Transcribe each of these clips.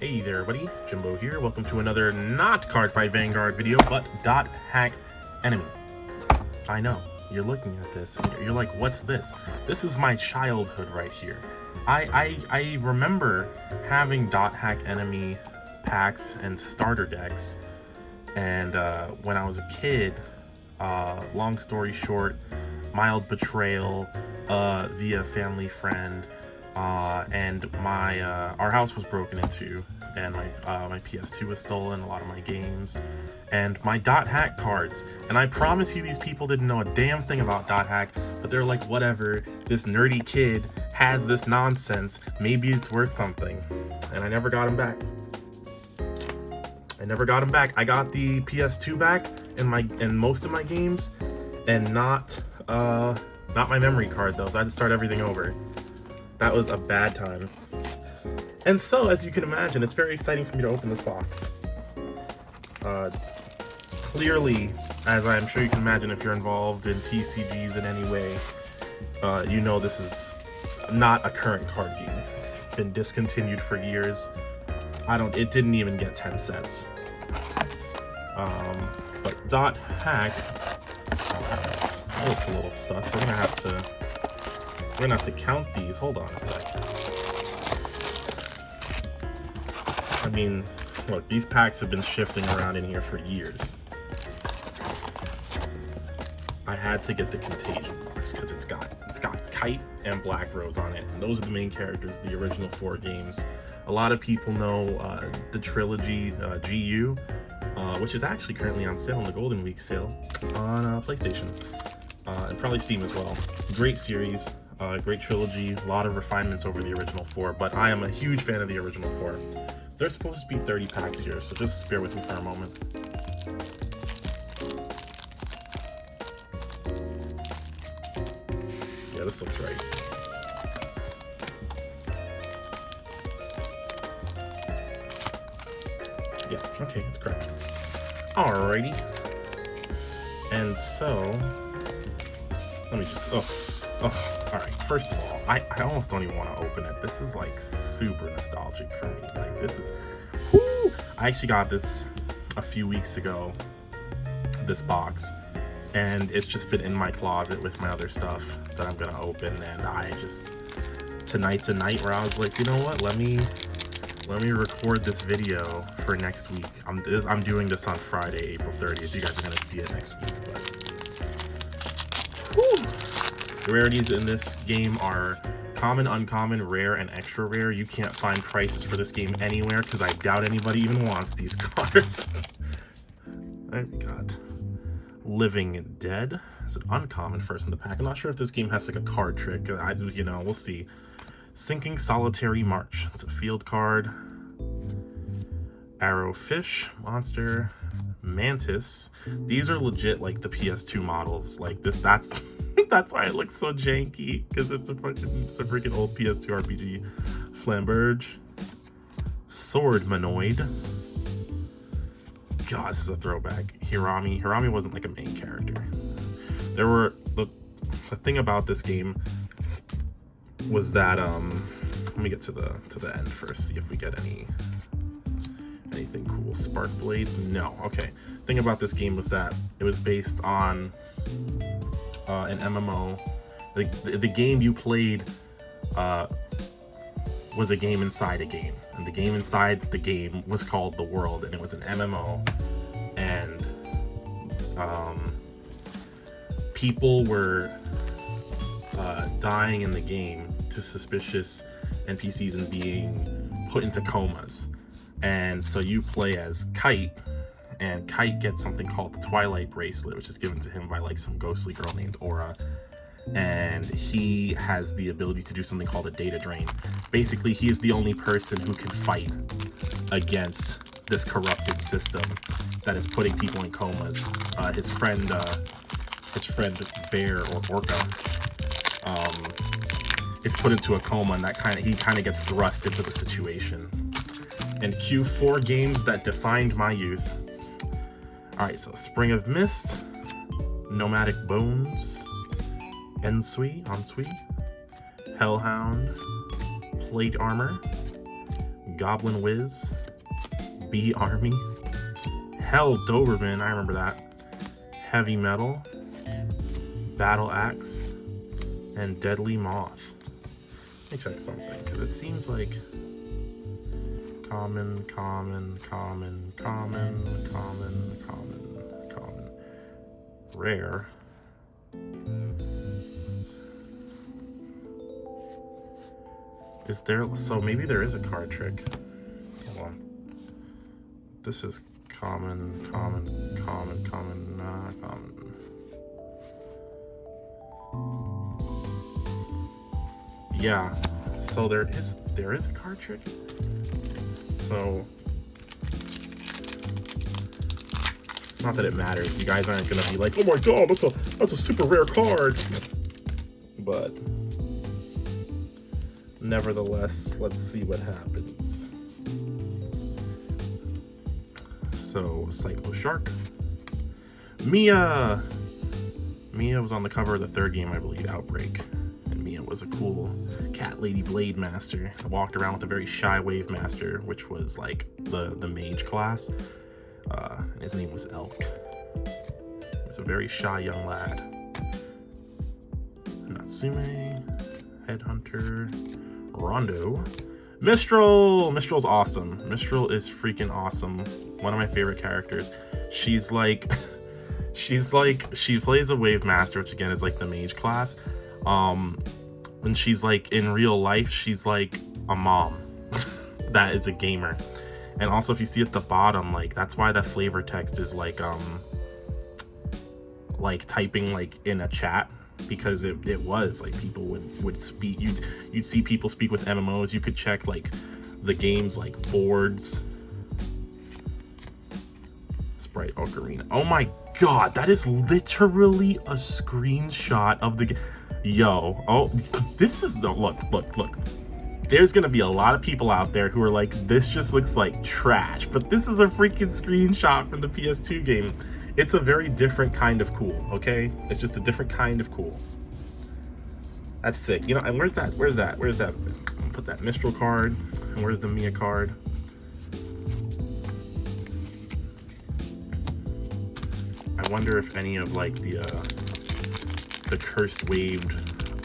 Hey there everybody, Jimbo here. Welcome to another not Cardfight Vanguard video, but dot hack enemy. I know, you're looking at this and you're like, what's this? This is my childhood right here. I remember having dot hack enemy packs and starter decks, and when I was a kid, long story short, mild betrayal via family friend, and our house was broken into, and my PS2 was stolen, a lot of my games, and my dot hack cards. And I promise you, these people didn't know a damn thing about dot hack, but they're like, whatever, this nerdy kid has this nonsense, maybe it's worth something. And I never got him back. I got the PS2 back in most of my games, and not my memory card though, so I had to start everything over. That was a bad time. And so, as you can imagine, it's very exciting for me to open this box. Clearly, as I'm sure you can imagine, if you're involved in TCGs in any way, you know this is not a current card game. It's been discontinued for years. It didn't even get 10 sets. But dot hack, that looks a little sus. We're gonna have to count these. Hold on a sec. I mean, look, these packs have been shifting around in here for years. I had to get the Contagion box because it's got Kite and Black Rose on it, and those are the main characters of the original 4 games. A lot of people know the trilogy GU, which is actually currently on sale in the Golden Week sale on PlayStation, and probably Steam as well. Great series. Great trilogy, a lot of refinements over the original 4, but I am a huge fan of the original 4. There's supposed to be 30 packs here, so just bear with me for a moment. Yeah, this looks right. Yeah, okay, it's correct. Alrighty. And so, let me just, alright, first of all, I almost don't even want to open it. This is like super nostalgic for me. Like, this is, whoo! I actually got this a few weeks ago, this box, and it's just been in my closet with my other stuff that I'm gonna open. And I just, tonight's a night where I was like, you know what, let me record this video for next week. I'm doing this on Friday, April 30th. You guys are gonna see it next week, but whew. The rarities in this game are common, uncommon, rare, and extra rare. You can't find prices for this game anywhere because I doubt anybody even wants these cards. I've got Living Dead. It's an uncommon first in the pack. I'm not sure if this game has like a card trick. We'll see. Sinking Solitary March. It's a field card. Arrowfish, monster, Mantis. These are legit like the PS2 models. Like this, that's why it looks so janky, because it's a freaking old PS2 RPG. Flamberge, Swordmanoid. God, this is a throwback. Hirami wasn't like a main character. There were the thing about this game was that let me get to the end first, see if we get anything cool. Spark Blades? No. Okay. Thing about this game was that it was based on an MMO. The game you played was a game inside a game, and the game inside the game was called The World, and it was an MMO, and people were dying in the game to suspicious NPCs and being put into comas. And so you play as Kite, and Kite gets something called the Twilight Bracelet, which is given to him by like some ghostly girl named Aura, and he has the ability to do something called a data drain. Basically, he is the only person who can fight against this corrupted system that is putting people in comas. His friend Bear or Orca is put into a coma, and he kind of gets thrust into the situation. And cue 4 games that defined my youth. Alright, so Spring of Mist, Nomadic Bones, Ensui, Hellhound, Plate Armor, Goblin Whiz, Bee Army, Hell Doberman, I remember that, Heavy Metal, Battle Axe, and Deadly Moth. Let me check something, because it seems like common, rare. Is there, so maybe there is a card trick. Hold on. This is common. Yeah, so there is a card trick. So, not that it matters. You guys aren't gonna be like, oh my god, that's a super rare card. But nevertheless, let's see what happens. So, Cyclo Shark. Mia was on the cover of the third game, I believe, Outbreak. And Mia was a cool cat lady blade master. I walked around with a very shy wave master, which was like the mage class. His name was Elk. He was a very shy young lad. Natsume, Headhunter, Rondo, Mistral. Mistral's awesome. Mistral is freaking awesome. One of my favorite characters. She plays a wave master, which again is like the mage class. And she's like in real life, she's like a mom that is a gamer. And also, if you see at the bottom, like that's why that flavor text is like typing like in a chat, because it was like people would speak. You'd see people speak with MMOs. You could check like the game's like boards. Sprite Ocarina. Oh my god, that is literally a screenshot of the game. Yo, oh, this is the look. There's gonna be a lot of people out there who are like, this just looks like trash, but this is a freaking screenshot from the PS2 game. It's a very different kind of cool, okay? It's just a different kind of cool. That's sick. You know, and where's that? I'm gonna put that Mistral card, and where's the Mia card? I wonder if any of like the cursed waved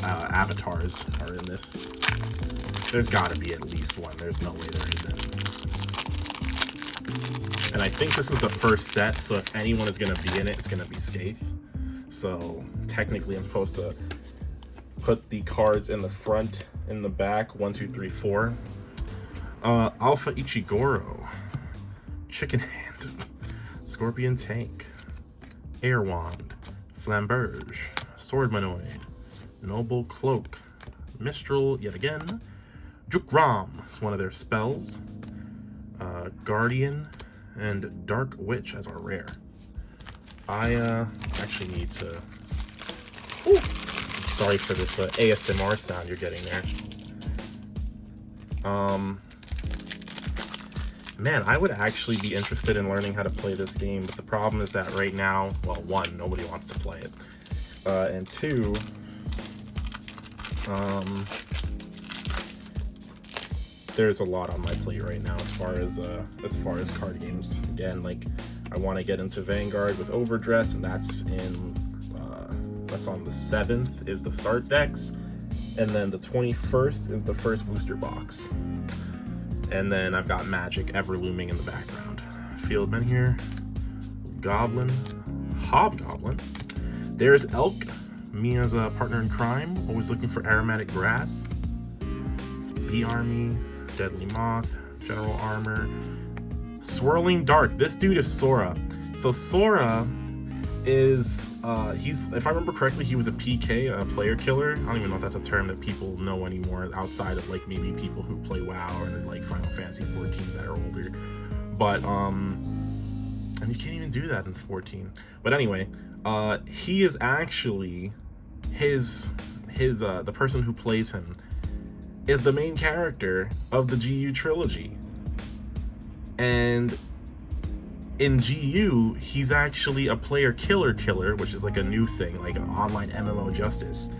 avatars are in this. There's gotta be at least one. There's no way there isn't. And I think this is the first set, so if anyone is gonna be in it, it's gonna be Scathe. So technically I'm supposed to put the cards in the front, in the back, 1, 2, 3, 4. Alpha Ichigoro, Chicken Hand, Scorpion Tank, Air Wand, Flamberge, Swordmanoid, Noble Cloak, Mistral yet again, Jukram, it's one of their spells, Guardian, and Dark Witch as our rare. I actually need to... Ooh, sorry for this ASMR sound you're getting there. Man, I would actually be interested in learning how to play this game, but the problem is that right now, well, one, nobody wants to play it, and two, there's a lot on my plate right now as far as card games. Again, like I want to get into Vanguard with Overdress, and that's on the 7th is the start decks, and then the 21st is the first booster box. And then I've got Magic ever looming in the background. Fieldman here, Goblin, Hobgoblin. There's Elk, Mia's partner in crime, always looking for aromatic grass. Bee Army, Deadly Moth, General Armor, Swirling Dark. This dude is Sora. So Sora is, if I remember correctly, he was a PK, a player killer. I don't even know if that's a term that people know anymore outside of like maybe people who play WoW or like Final Fantasy 14 that are older. But, and you can't even do that in 14. But anyway, he is actually, the person who plays him is the main character of the GU trilogy. And in GU, he's actually a player killer, which is like a new thing, like an online MMO justice.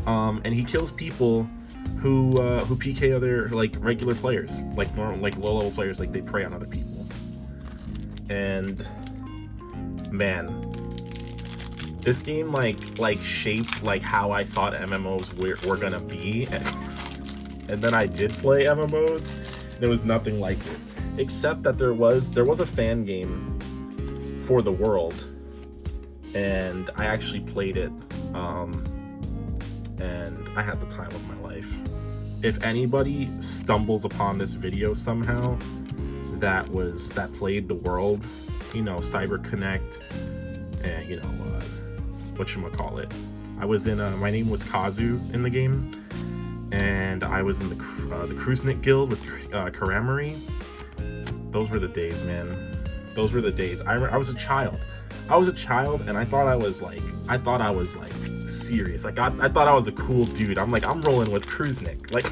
And he kills people who PK other like regular players, like normal, like low level players, like they prey on other people. And man, this game like shaped like how I thought MMOs were gonna be, and then I did play MMOs. There was nothing like it, except that there was a fan game for the world, and I actually played it, and I had the time of my life. If anybody stumbles upon this video somehow that played the world, you know, Cyber Connect, and you know, whatchamacallit, I was in my name was Kazu in the game, and I was in the Cruisenit Guild with Karamari. Those were the days, man. Those were the days. I was a child. And I thought I was like serious. Like I thought I was a cool dude. I'm rolling with Cruisenit. Like,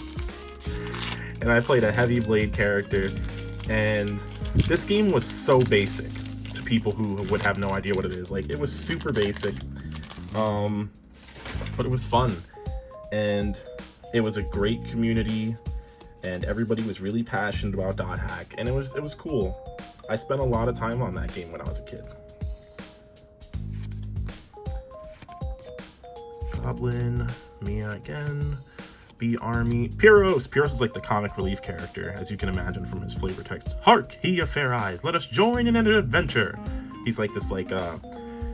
and I played a heavy blade character, and this game was so basic to people who would have no idea what it is. Like, it was super basic, but it was fun, and it was a great community, and everybody was really passionate about .hack, and it was cool. I spent a lot of time on that game when I was a kid. Goblin, Mia again, B Army, Pyros. Pyros is like the comic relief character, as you can imagine from his flavor text. Hark, he of fair eyes, let us join in an adventure. He's like this, like,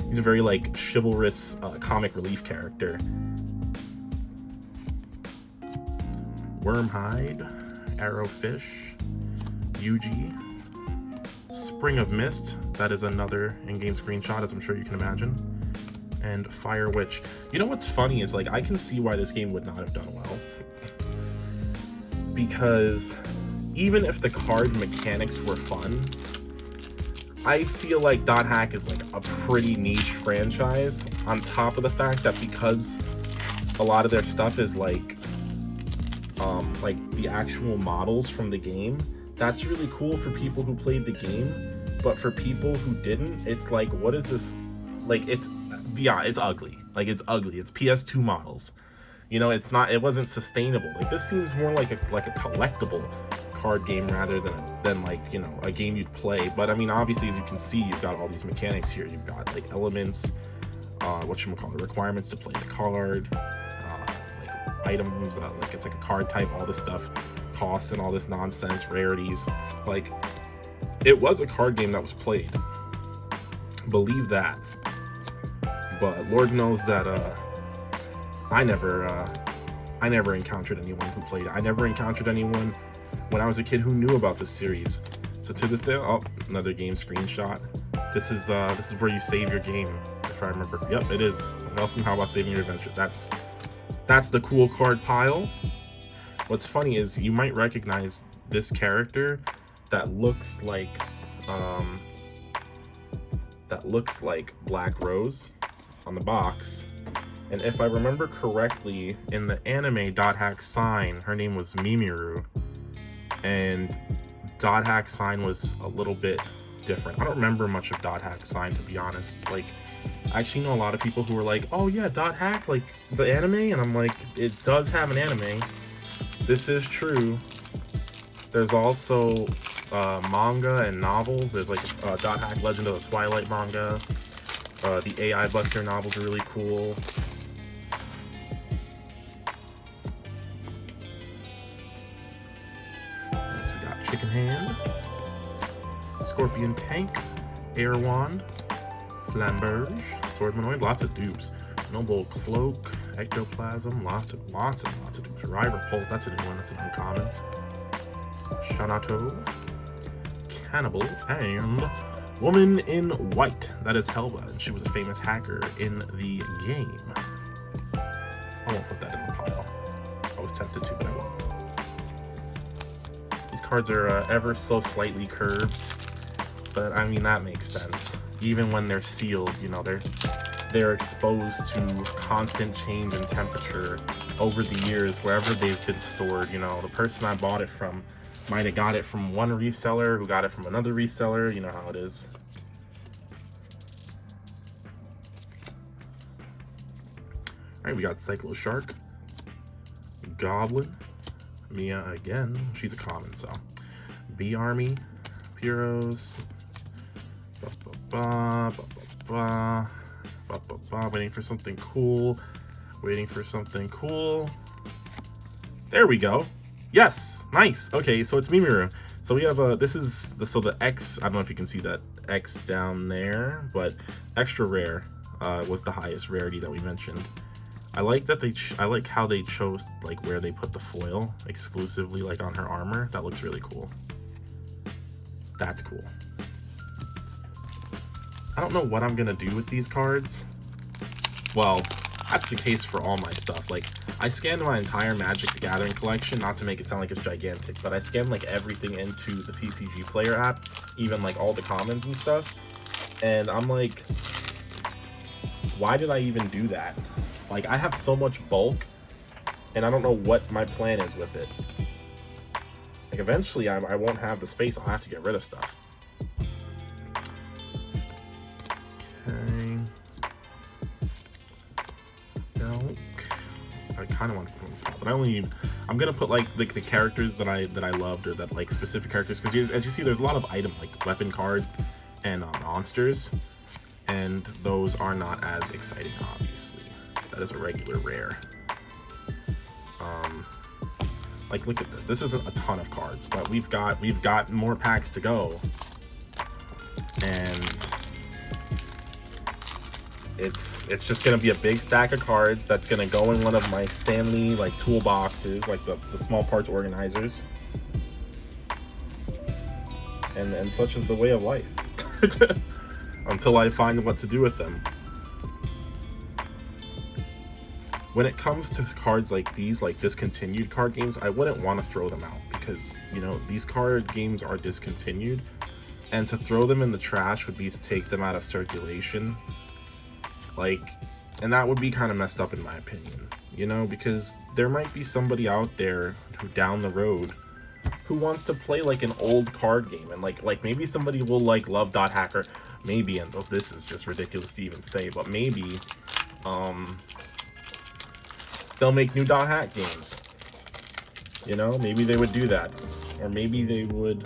he's a very like chivalrous comic relief character. Wormhide, Arrowfish, Yuji, Spring of Mist. That is another in-game screenshot, as I'm sure you can imagine. And Fire Witch. You know what's funny is, like, I can see why this game would not have done well. Because even if the card mechanics were fun, I feel like .hack is like a pretty niche franchise, on top of the fact that because a lot of their stuff is like the actual models from the game, that's really cool for people who played the game, but for people who didn't, it's like, what is this? Like, it's ugly. Like, it's ugly. It's PS2 models. You know, it wasn't sustainable. Like, this seems more like a collectible card game rather than like, you know, a game you'd play. But I mean, obviously, as you can see, you've got all these mechanics here. You've got like elements, requirements to play the card, like items, like it's like a card type, all this stuff, costs and all this nonsense, rarities. Like, it was a card game that was played. Believe that. But Lord knows that I never encountered anyone who played it. I never encountered anyone when I was a kid who knew about this series. So to this day, oh, another game screenshot. This is where you save your game, if I remember. Yep, it is. Welcome, how about saving your adventure? That's the cool card pile. What's funny is you might recognize this character that looks like Black Rose on the box. And if I remember correctly, in the anime .hack sign, her name was Mimiru, and .hack sign was a little bit different. I don't remember much of .hack sign, to be honest. Like, I actually know a lot of people who were like, oh yeah, .hack, like the anime, and I'm like, it does have an anime. This is true. There's also manga and novels. There's like .hack Legend of the Twilight manga. The AI Buster novels are really cool. Next we got Chicken Hand, Scorpion Tank, Air Wand, Flamberge, Swordmanoid, lots of dupes. Noble Cloak, Ectoplasm, lots of dupes. River Pulse, that's a new one, that's an uncommon. Shanato, Cannibal, and Woman in White. That is Helba, and she was a famous hacker in the game. I won't put that in the pile. I was tempted to, but I won't. These cards are ever so slightly curved, but I mean, that makes sense. Even when they're sealed, you know, they're exposed to constant change in temperature over the years wherever they've been stored. You know, the person I bought it from might have got it from one reseller who got it from another reseller. You know how it is. All right, we got Cyclo Shark, Goblin, Mia again, she's a common, so B Army, Pyros, waiting for something cool, there we go. Yes, nice. Okay, so it's Mimiru. So we have so the X, I don't know if you can see that X down there, but extra rare was the highest rarity that we mentioned. I like that I like how they chose like where they put the foil exclusively like on her armor. That looks really cool. That's cool. I don't know what I'm gonna do with these cards. Well, that's the case for all my stuff. Like, I scanned my entire Magic the Gathering collection, not to make it sound like it's gigantic, but I scanned like everything into the TCG Player app, even like all the commons and stuff. And I'm like, why did I even do that? Like, I have so much bulk, and I don't know what my plan is with it. Like, eventually I won't have the space, I'll have to get rid of stuff. Okay. I kind of want to put on top, but I'm gonna put like the characters that I loved, or that like specific characters, because as you see, there's a lot of item like weapon cards and monsters, and those are not as exciting, obviously. That is a regular rare. Like, look at this. This isn't a ton of cards, but we've got more packs to go, and it's just gonna be a big stack of cards that's gonna go in one of my Stanley like toolboxes, like the small parts organizers, and such is the way of life. Until I find what to do with them. When it comes to cards like these, like discontinued card games, I wouldn't want to throw them out, because, you know, these card games are discontinued, and to throw them in the trash would be to take them out of circulation. Like, and that would be kind of messed up in my opinion, you know, because there might be somebody out there who down the road who wants to play like an old card game, and like maybe somebody will like love Dot Hacker, maybe, and this is just ridiculous to even say, but maybe they'll make new Dot Hack games, you know, maybe they would do that, or maybe they would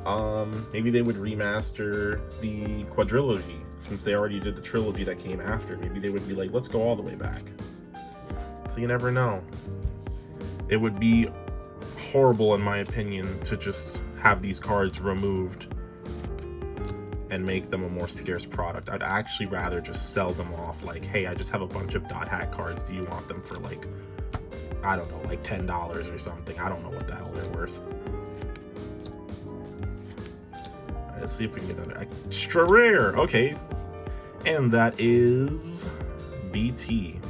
remaster the quadrilogy, since they already did the trilogy that came after. Maybe they would be like, let's go all the way back. So you never know. It would be horrible, in my opinion, to just have these cards removed and make them a more scarce product. I'd actually rather just sell them off like, hey, I just have a bunch of Dot Hack cards. Do you want them for like, I don't know, like $10 or something? I don't know what the hell they're worth. Let's see if we can get another extra rare. Okay. And that is BT.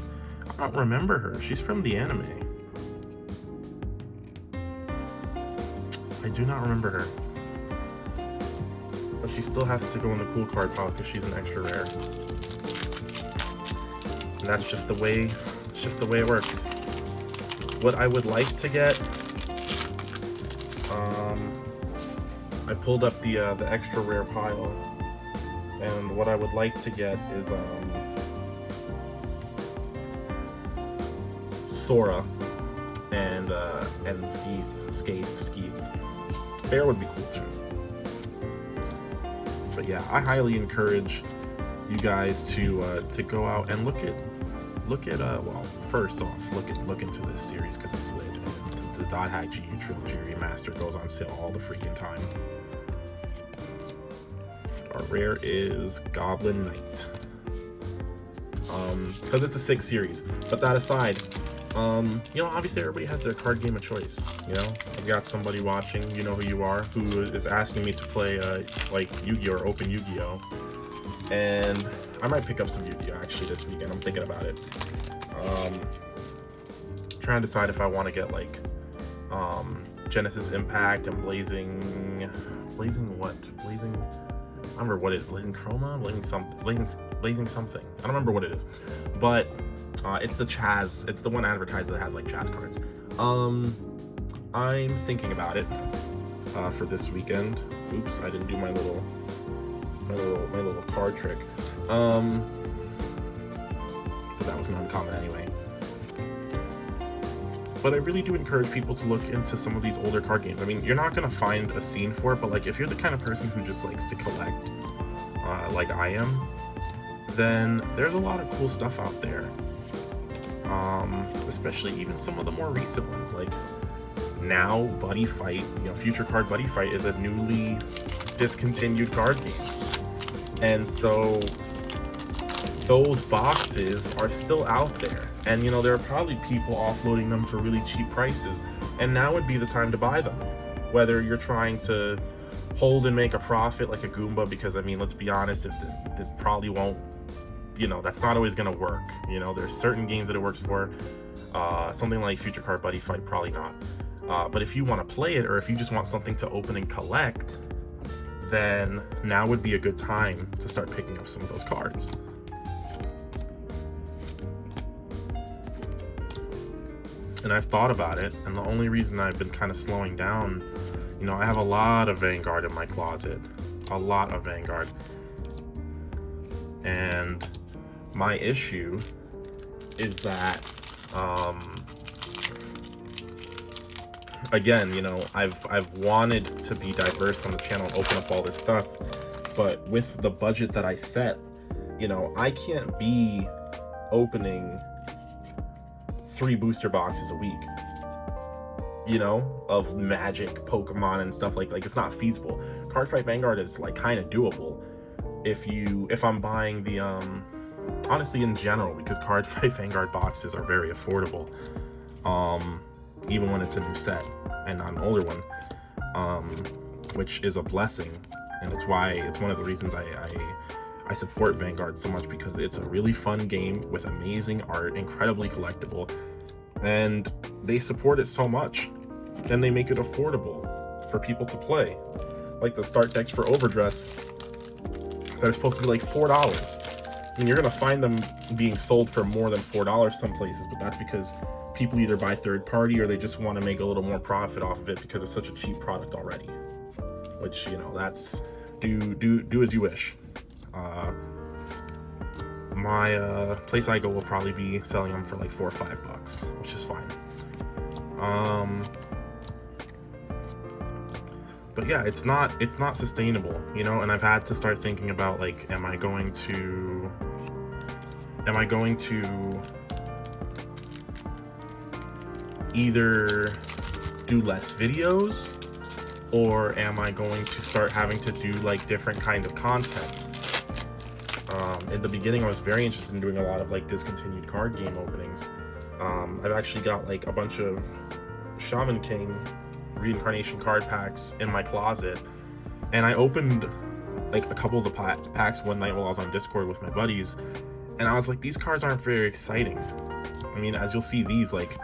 I don't remember her. She's from the anime. I do not remember her. But she still has to go in the cool card pile because she's an extra rare. And that's just the way, it's just the way it works. What I would like to get, I pulled up the extra rare pile, and what I would like to get is Sora and Skeith. Bear would be cool too. But yeah, I highly encourage you guys to go out and look at well, first off, look into this series, because it's lit. The Dot Hack GU Trilogy Remaster goes on sale all the freaking time. Our rare is Goblin Knight. Because it's a 6 series. But that aside, you know, obviously everybody has their card game of choice. You know, I've got somebody watching, you know who you are, who is asking me to play like Yu-Gi-Oh! Or Open Yu-Gi-Oh! And I might pick up some Yu-Gi-Oh! Actually this weekend. I'm thinking about it. Trying to decide if I want to get like Genesis Impact and Blazing what? Blazing, I don't remember what it is. Blazing Chroma? Blazing something. I don't remember what it is. But it's the Chaz. It's the one advertised that has like Chaz cards. I'm thinking about it for this weekend. Oops, I didn't do my little card trick. But that was an uncommon anyway. But I really do encourage people to look into some of these older card games. I mean, you're not gonna find a scene for it, but like if you're the kind of person who just likes to collect, like I am, then there's a lot of cool stuff out there. Especially even some of the more recent ones, like now Buddy Fight, Future Card Buddy Fight is a newly discontinued card game. And so those boxes are still out there. And there are probably people offloading them for really cheap prices. And now would be the time to buy them. Whether you're trying to hold and make a profit like a Goomba, because I mean, let's be honest, it probably won't, that's not always gonna work. There's certain games that it works for. Something like Future Card Buddy Fight, probably not. But if you want to play it, or if you just want something to open and collect, then now would be a good time to start picking up some of those cards. And I've thought about it, and the only reason I've been kind of slowing down, I have a lot of Vanguard in my closet. A lot of Vanguard. And my issue is that, again, I've wanted to be diverse on the channel and open up all this stuff, but with the budget that I set, I can't be opening 3 booster boxes a week, of Magic, Pokemon, and stuff like it's not feasible. Cardfight Vanguard is like kind of doable if I'm buying the honestly, in general, because Cardfight Vanguard boxes are very affordable, even when it's a new set and not an older one, which is a blessing. And it's one of the reasons I support Vanguard so much, because it's a really fun game with amazing art, incredibly collectible, and they support it so much, and they make it affordable for people to play. Like the start decks for Overdress that are supposed to be like $4. And you're gonna find them being sold for more than $4 some places, but that's because people either buy third party or they just want to make a little more profit off of it because it's such a cheap product already. Which, that's do as you wish. My place I go will probably be selling them for like $4 or $5, which is fine. But yeah, it's not sustainable, and I've had to start thinking about like, am I going to either do less videos, or am I going to start having to do like different kinds of content? In the beginning, I was very interested in doing a lot of like discontinued card game openings. I've actually got like a bunch of Shaman King reincarnation card packs in my closet, and I opened like a couple of the packs one night while I was on Discord with my buddies, and I was like, these cards aren't very exciting. I mean, as you'll see, these, like,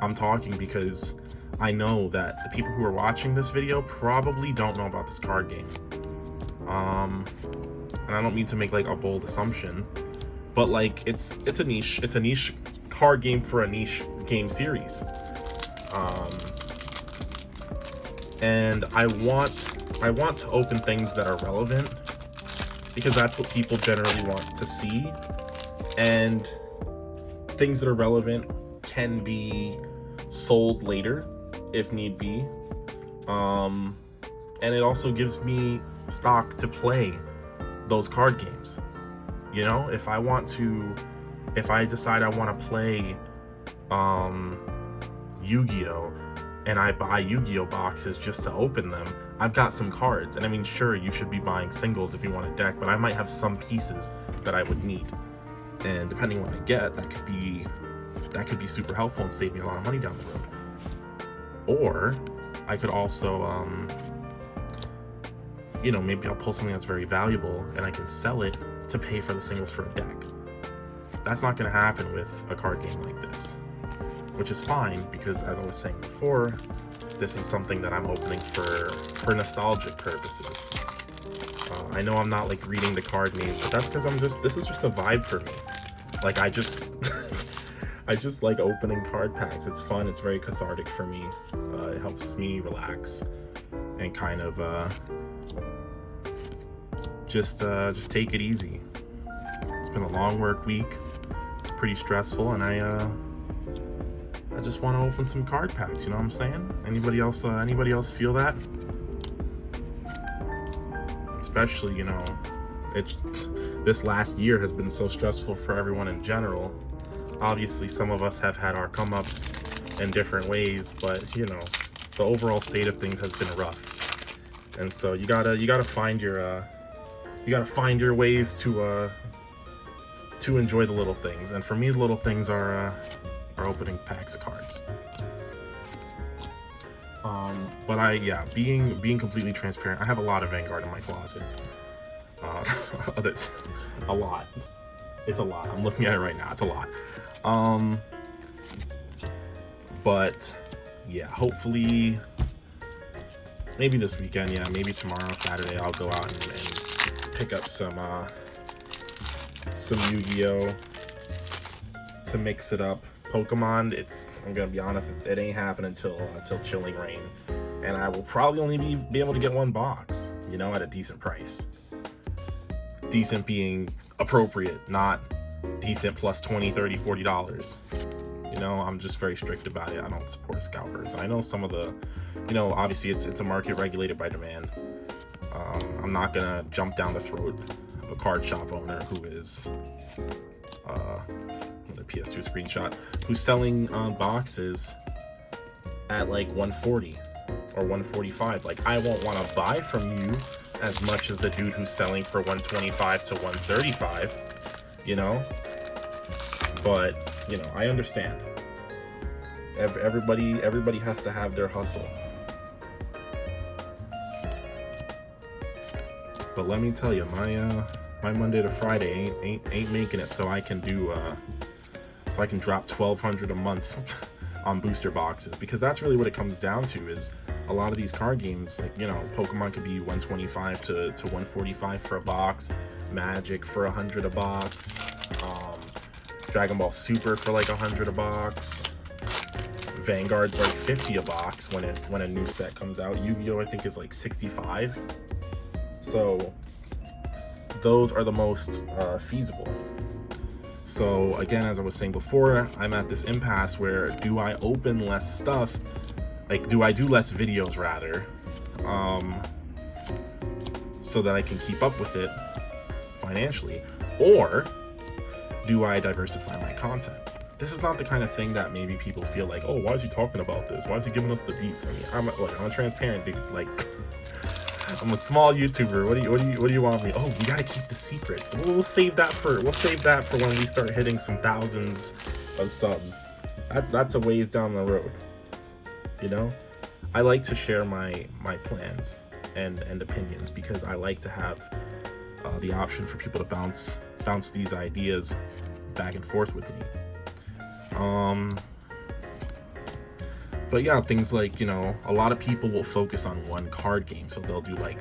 I'm talking because I know that the people who are watching this video probably don't know about this card game. And I don't mean to make like a bold assumption, but like it's a niche card game for a niche game series. And I want to open things that are relevant, because that's what people generally want to see, and things that are relevant can be sold later if need be. And it also gives me stock to play those card games. If I decide I want to play Yu-Gi-Oh! And I buy Yu-Gi-Oh! Boxes just to open them, I've got some cards. And I mean, sure, you should be buying singles if you want a deck, but I might have some pieces that I would need. And depending on what I get, that could be super helpful and save me a lot of money down the road. Or I could also, maybe I'll pull something that's very valuable and I can sell it to pay for the singles for a deck. That's not going to happen with a card game like this, which is fine, because as I was saying before, this is something that I'm opening for nostalgic purposes. I know I'm not like reading the card names, but that's because this is just a vibe for me. Like, I just like opening card packs. It's fun. It's very cathartic for me. It helps me relax and kind of just take it easy. It's been a long work week, pretty stressful, and I just want to open some card packs, you know what I'm saying? Anybody else feel that? Especially, you know, this last year has been so stressful for everyone in general. Obviously, some of us have had our come-ups in different ways, but you know, the overall state of things has been rough. And so you gotta find your ways to enjoy the little things. And for me, the little things are opening packs of cards. But being completely transparent, I have a lot of Vanguard in my closet. A lot. It's a lot. I'm looking at it right now. It's a lot. But yeah, hopefully, maybe this weekend, yeah, maybe tomorrow, Saturday, I'll go out and pick up some Yu-Gi-Oh! To mix it up. Pokemon, I'm gonna be honest, it ain't happening until Chilling Reign, and I will probably only be able to get one box, you know, at a decent price. Decent being appropriate, not decent plus $20, $30, $40. You know, I'm just very strict about it. I don't support scalpers. I know some of the, you know, obviously it's a market regulated by demand. I'm not gonna jump down the throat of a card shop owner who is the PS2 screenshot, who's selling boxes at like 140 or 145. Like, I won't want to buy from you as much as the dude who's selling for 125 to 135, you know. But you know, I understand. Everybody has to have their hustle. But let me tell you, my Monday to Friday ain't making it so I can do so I can drop $1,200 a month on booster boxes, because that's really what it comes down to. Is a lot of these card games, like, you know, Pokemon could be 125 to 145 for a box, Magic for 100 a box, Dragon Ball Super for like 100 a box, Vanguard's like 50 a box when a new set comes out. Yu-Gi-Oh! I think is like 65. So those are the most feasible. So again, as I was saying before, I'm at this impasse where, do I open less stuff? Like, do I do less videos rather, so that I can keep up with it financially? Or do I diversify my content? This is not the kind of thing that maybe people feel like, oh, why is he talking about this? Why is he giving us the deets? I mean, I'm a transparent dude. Like, I'm a small YouTuber. What do you want me? Oh, we gotta keep the secrets. We'll save that for when we start hitting some thousands of subs. That's a ways down the road. You know, I like to share my plans and opinions, because I like to have the option for people to bounce these ideas back and forth with me. But yeah, things like, you know, a lot of people will focus on one card game, so they'll do like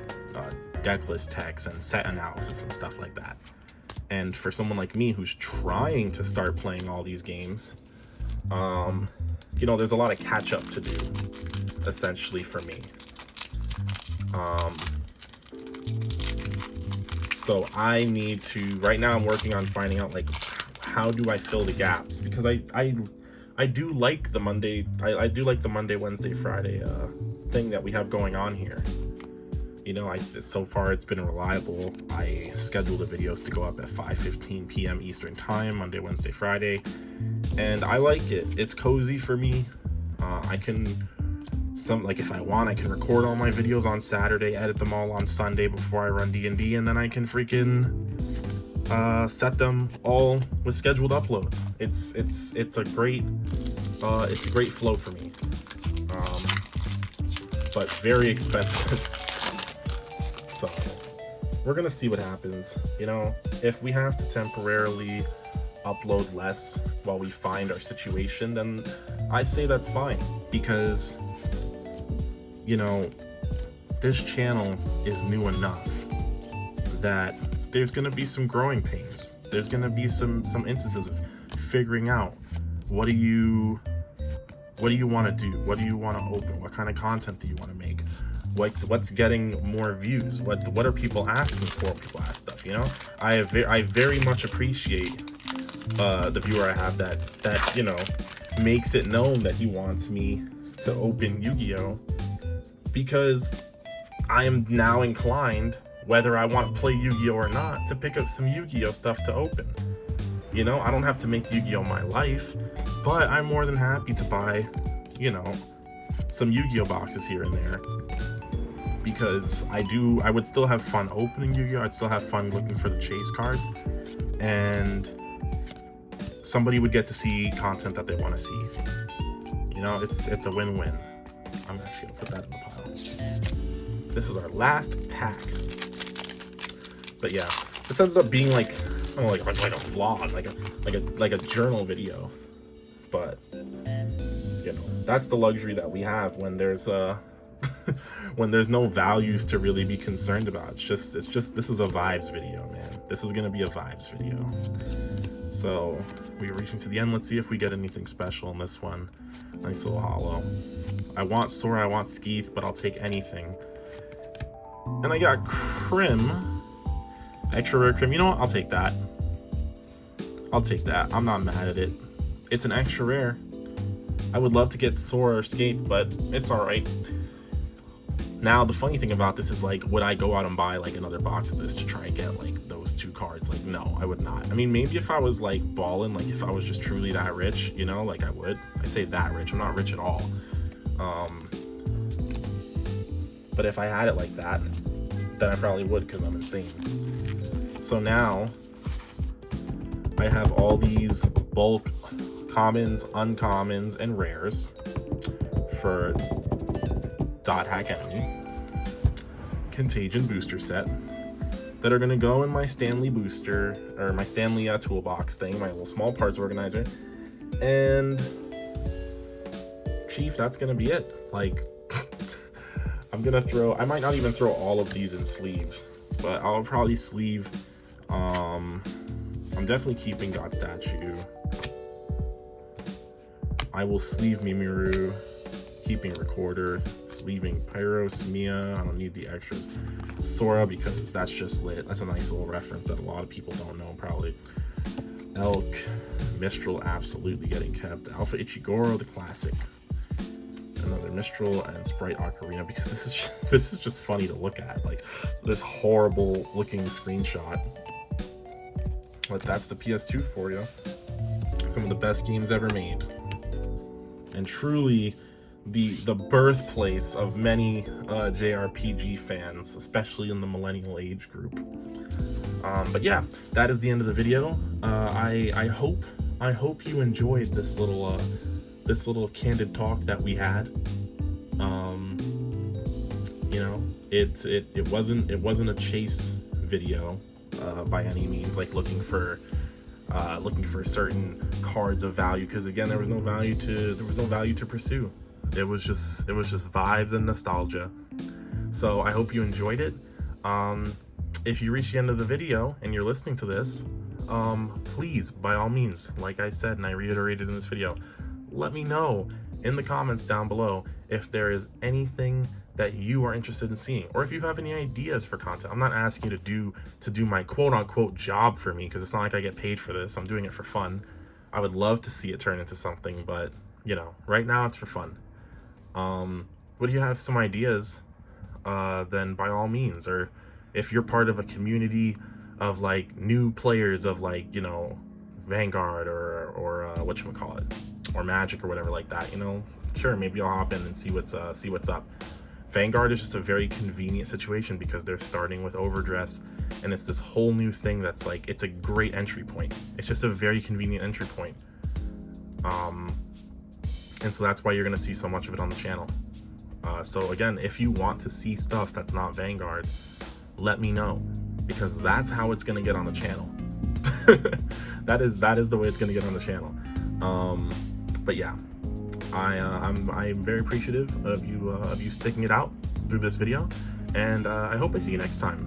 deck list techs and set analysis and stuff like that. And for someone like me who's trying to start playing all these games, you know, there's a lot of catch up to do, essentially, for me. So I need to, right now I'm working on finding out, like, how do I fill the gaps? Because I do like the Monday, I do like the Monday, Wednesday, Friday thing that we have going on here. You know, so far it's been reliable. I schedule the videos to go up at 5:15 p.m. Eastern time, Monday, Wednesday, Friday, and I like it. It's cozy for me. I can, if I want, I can record all my videos on Saturday, edit them all on Sunday before I run D&D, and then I can freaking set them all with scheduled uploads. It's a great flow for me, but very expensive. So we're gonna see what happens. You know, if we have to temporarily upload less while we find our situation, then I say that's fine, because, you know, this channel is new enough that there's gonna be some growing pains. There's gonna be some instances of figuring out, what do you want to do? What do you want to open? What kind of content do you want to make? What's getting more views? What are people asking for? People ask stuff, you know. I very much appreciate the viewer I have that you know, makes it known that he wants me to open Yu-Gi-Oh! Because I am now inclined, whether I want to play Yu-Gi-Oh! Or not, to pick up some Yu-Gi-Oh! Stuff to open. You know, I don't have to make Yu-Gi-Oh! My life, but I'm more than happy to buy, you know, some Yu-Gi-Oh! Boxes here and there. Because I would still have fun opening Yu-Gi-Oh! I'd still have fun looking for the chase cards. And somebody would get to see content that they want to see. You know, it's a win-win. I'm actually gonna put that in the pile. This is our last pack. But yeah, this ended up being like, I don't know, like a vlog, like a journal video. But you know, that's the luxury that we have when there's when there's no values to really be concerned about. It's just this is a vibes video, man. This is gonna be a vibes video. So we're reaching to the end. Let's see if we get anything special in this one. Nice little holo. I want Sora, I want Skeeth, but I'll take anything. And I got Crim. Extra rare Crim. You know what? I'll take that. I'll take that. I'm not mad at it. It's an extra rare. I would love to get Sora or Skeeth, but it's alright. Now, the funny thing about this is, like, would I go out and buy, like, another box of this to try and get, like, those two cards? Like, no, I would not. I mean, maybe if I was, like, balling, like, if I was just truly that rich, you know, like, I would. I say that rich. I'm not rich at all. But if I had it like that, then I probably would, because I'm insane. So now, I have all these bulk commons, uncommons, and rares for .hack Enemy Contagion booster set that are going to go in my Stanley booster, or my Stanley toolbox thing, my little small parts organizer. And Chief, that's going to be it. Like, I'm going to throw, I might not even throw all of these in sleeves, but I'll probably sleeve, I'm definitely keeping God Statue. I will sleeve Mimiru, keeping Recorder, sleeving Pyros, Mia. I don't need the extras. Sora, because that's just lit. That's a nice little reference that a lot of people don't know, probably. Elk, Mistral, absolutely getting kept. Alpha Ichigoro, the classic. Another Mistral, and Sprite Ocarina, because this is just funny to look at. Like, this horrible looking screenshot. But that's the PS2 for you. Some of the best games ever made. And truly the birthplace of many JRPG fans, especially in the millennial age group. But yeah, that is the end of the video. I hope you enjoyed this little candid talk that we had. You know, it wasn't a chase video by any means, like looking for certain cards of value, because again, there was no value to pursue. It was just vibes and nostalgia. So I hope you enjoyed it. If you reach the end of the video and you're listening to this, please, by all means, like I said and I reiterated in this video, let me know in the comments down below if there is anything that you are interested in seeing, or if you have any ideas for content. I'm not asking you to do my quote-unquote job for me, because it's not like I get paid for this. I'm doing it for fun. I would love to see it turn into something, but you know, right now it's for fun. What do you have some ideas? Then by all means, or if you're part of a community of like new players of, like, you know, Vanguard or whatchamacallit, or Magic or whatever like that, you know, sure, maybe I'll hop in and see what's up. Vanguard is just a very convenient situation because they're starting with Overdress, and it's this whole new thing that's like, it's a great entry point. It's just a very convenient entry point. And so that's why you're going to see so much of it on the channel. So again, if you want to see stuff that's not Vanguard, let me know, because that's how it's going to get on the channel. that is the way it's going to get on the channel. But yeah, I'm very appreciative of you sticking it out through this video, and I hope I see you next time.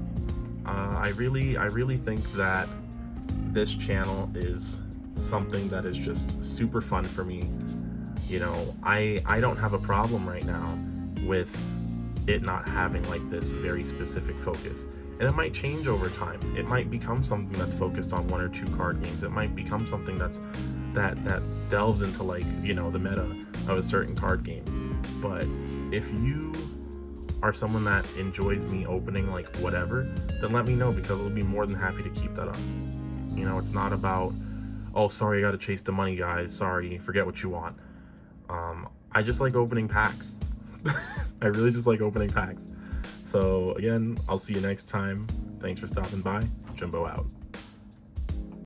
I really think that this channel is something that is just super fun for me. You know, I don't have a problem right now with it not having like this very specific focus. And it might change over time. It might become something that's focused on 1 or 2 card games. It might become something that delves into, like, you know, the meta of a certain card game. But if you are someone that enjoys me opening like whatever, then let me know, because I'll be more than happy to keep that up. You know, it's not about, oh, sorry, I gotta chase the money, guys. Sorry, forget what you want. I just like opening packs. I really just like opening packs. So again, I'll see you next time. Thanks for stopping by. Jumbo out.